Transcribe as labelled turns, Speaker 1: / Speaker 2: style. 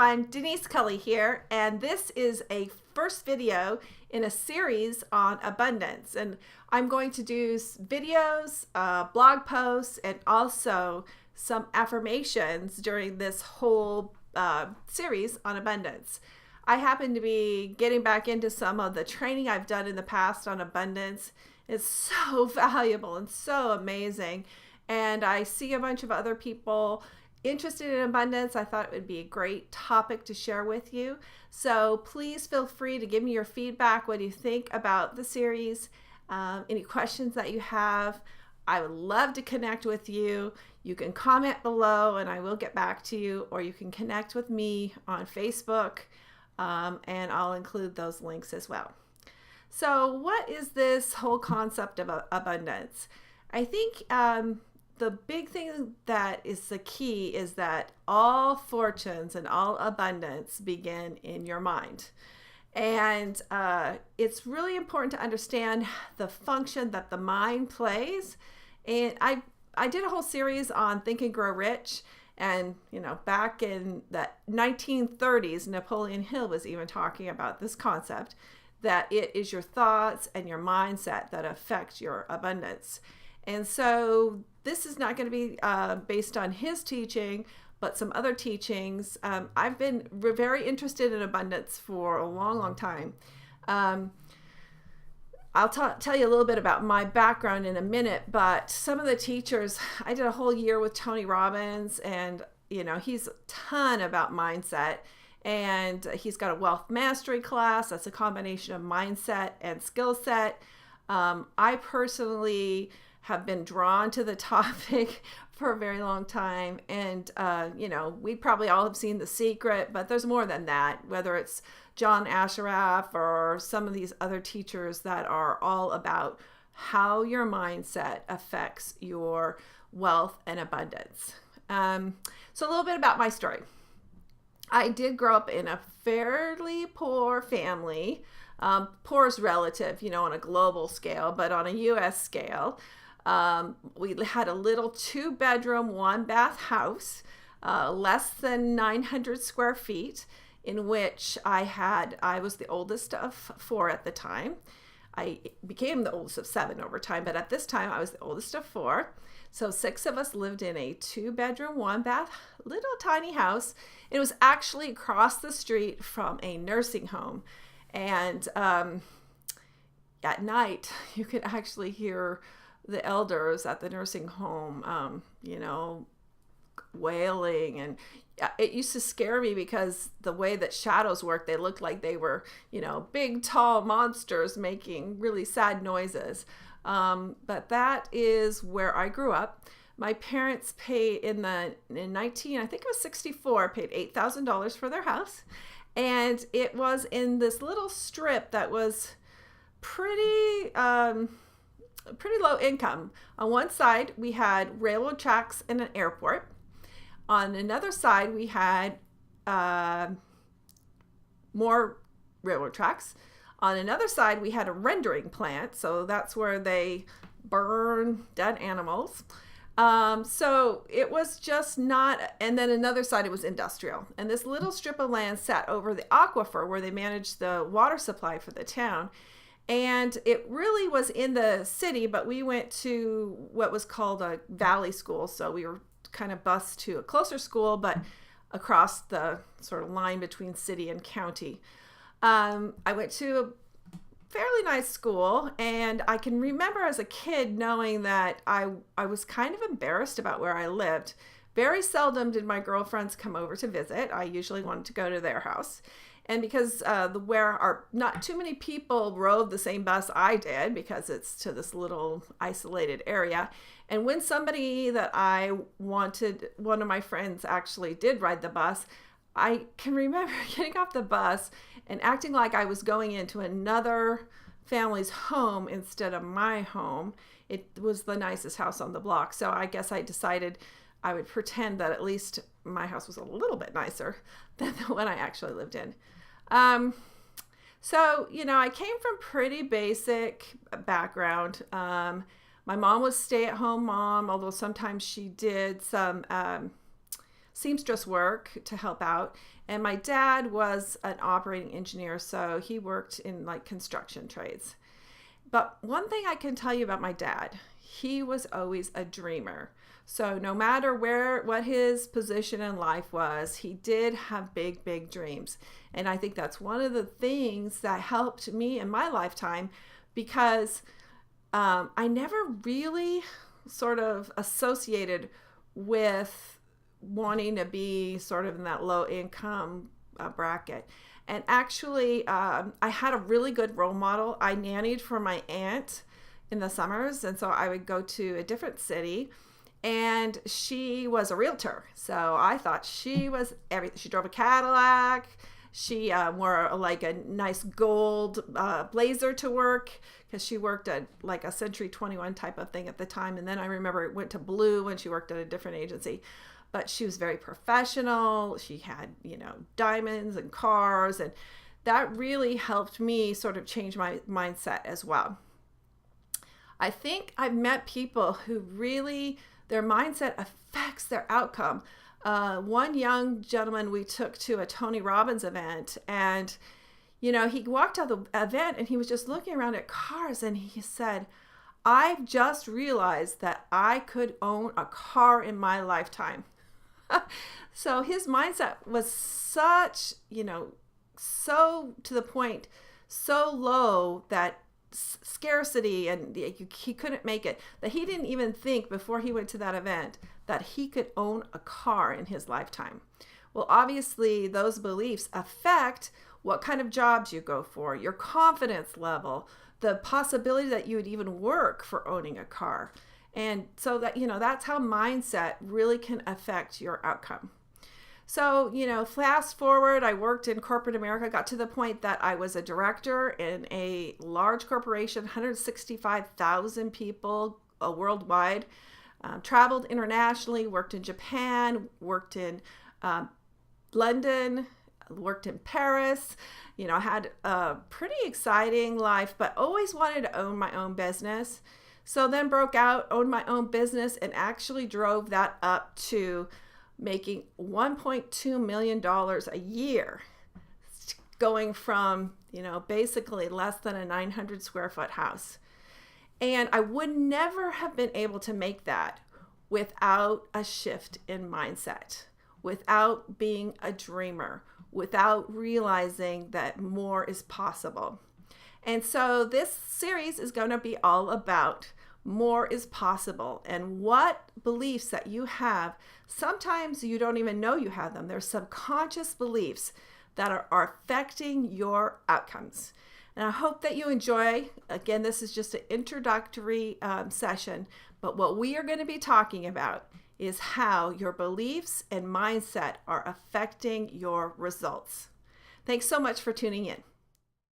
Speaker 1: everyone, Denise Cully here, and this is a first video in a series on abundance. And I'm going to do videos, blog posts, and also some affirmations during this whole series on abundance. I happen to be getting back into some of the training I've done in the past on abundance. It's so valuable and so amazing. And I see a bunch of other people interested in abundance. I thought it would be a great topic to share with you. So please feel free to give me your feedback. What do you think about the series? Any questions that you have? I would love to connect with you. You can comment below and I will get back to you, or you can connect with me on Facebook, and I'll include those links as well. So what is this whole concept of abundance? I think the big thing that is the key is that all fortunes and all abundance begin in your mind. And it's really important to understand the function that the mind plays. And I did a whole series on Think and Grow Rich. And, back in the 1930s, Napoleon Hill was even talking about this concept, that it is your thoughts and your mindset that affect your abundance. And so this is not going to be based on his teaching, but some other teachings. I've been very interested in abundance for a long, long time. I'll tell you a little bit about my background in a minute, but some of the teachers, I did a whole year with Tony Robbins, and he's a ton about mindset, and he's got a wealth mastery class that's a combination of mindset and skill set. I personally have been drawn to the topic for a very long time, and we probably all have seen The Secret, but there's more than that, whether it's John Ashraf or some of these other teachers that are all about how your mindset affects your wealth and abundance. So a little bit about my story. I did grow up in a fairly poor family. Poor is relative, on a global scale, but on a U.S. scale. We had a little 2-bedroom, 1-bath house, less than 900 square feet, in which I was the oldest of 4 at the time. I became the oldest of 7 over time, but at this time I was the oldest of 4. So 6 of us lived in a 2-bedroom, 1-bath, little tiny house. It was actually across the street from a nursing home. And at night, you could actually hear the elders at the nursing home, wailing. And it used to scare me because the way that shadows work, they looked like they were, big, tall monsters making really sad noises. But that is where I grew up. My parents paid in 1964, paid $8,000 for their house. And it was in this little strip that was pretty low income. On one side, we had railroad tracks and an airport. On another side, we had more railroad tracks. On another side, we had a rendering plant. So that's where they burn dead animals. So it was just not, and then another side, it was industrial. And this little strip of land sat over the aquifer where they managed the water supply for the town. And it really was in the city, but we went to what was called a valley school. So we were kind of bused to a closer school, but across the sort of line between city and county. I went to a fairly nice school, and I can remember as a kid knowing that I was kind of embarrassed about where I lived. Very seldom did my girlfriends come over to visit. I usually wanted to go to their house. And because not too many people rode the same bus I did, because it's to this little isolated area. And when somebody that I wanted, one of my friends actually did ride the bus, I can remember getting off the bus and acting like I was going into another family's home instead of my home. It was the nicest house on the block. So I guess I decided I would pretend that at least my house was a little bit nicer than the one I actually lived in. So, I came from pretty basic background. My mom was stay-at-home mom, although sometimes she did some seamstress work to help out. And my dad was an operating engineer, so he worked in like construction trades. But one thing I can tell you about my dad, he was always a dreamer. So no matter what his position in life was, he did have big, big dreams. And I think that's one of the things that helped me in my lifetime, because I never really sort of associated with wanting to be sort of in that low income bracket. And actually, I had a really good role model. I nannied for my aunt in the summers, and so I would go to a different city, and she was a realtor. So I thought she was everything. She drove a Cadillac. She wore like a nice gold blazer to work, because she worked at like a Century 21 type of thing at the time. And then I remember it went to blue when she worked at a different agency. But she was very professional. She had, diamonds and cars. And that really helped me sort of change my mindset as well. I think I've met people who really, their mindset affects their outcome. One young gentleman we took to a Tony Robbins event, and he walked out of the event and he was just looking around at cars, and he said, "I've just realized that I could own a car in my lifetime." So his mindset was such, so to the point, so low that scarcity, and he couldn't make it, that he didn't even think before he went to that event that he could own a car in his lifetime. Well, obviously those beliefs affect what kind of jobs you go for, your confidence level, the possibility that you would even work for owning a car. And so that, that's how mindset really can affect your outcome. So, fast forward, I worked in corporate America, got to the point that I was a director in a large corporation, 165,000 people worldwide, traveled internationally, worked in Japan, worked in London, worked in Paris. I had a pretty exciting life, but always wanted to own my own business. So then broke out, owned my own business, and actually drove that up to making $1.2 million a year, going from, basically less than a 900 square foot house. And I would never have been able to make that without a shift in mindset, without being a dreamer, without realizing that more is possible. And so this series is going to be all about more is possible, and what beliefs that you have, sometimes you don't even know you have them. They're subconscious beliefs that are affecting your outcomes. And I hope that you enjoy. Again, this is just an introductory session, but what we are going to be talking about is how your beliefs and mindset are affecting your results. Thanks so much for tuning in.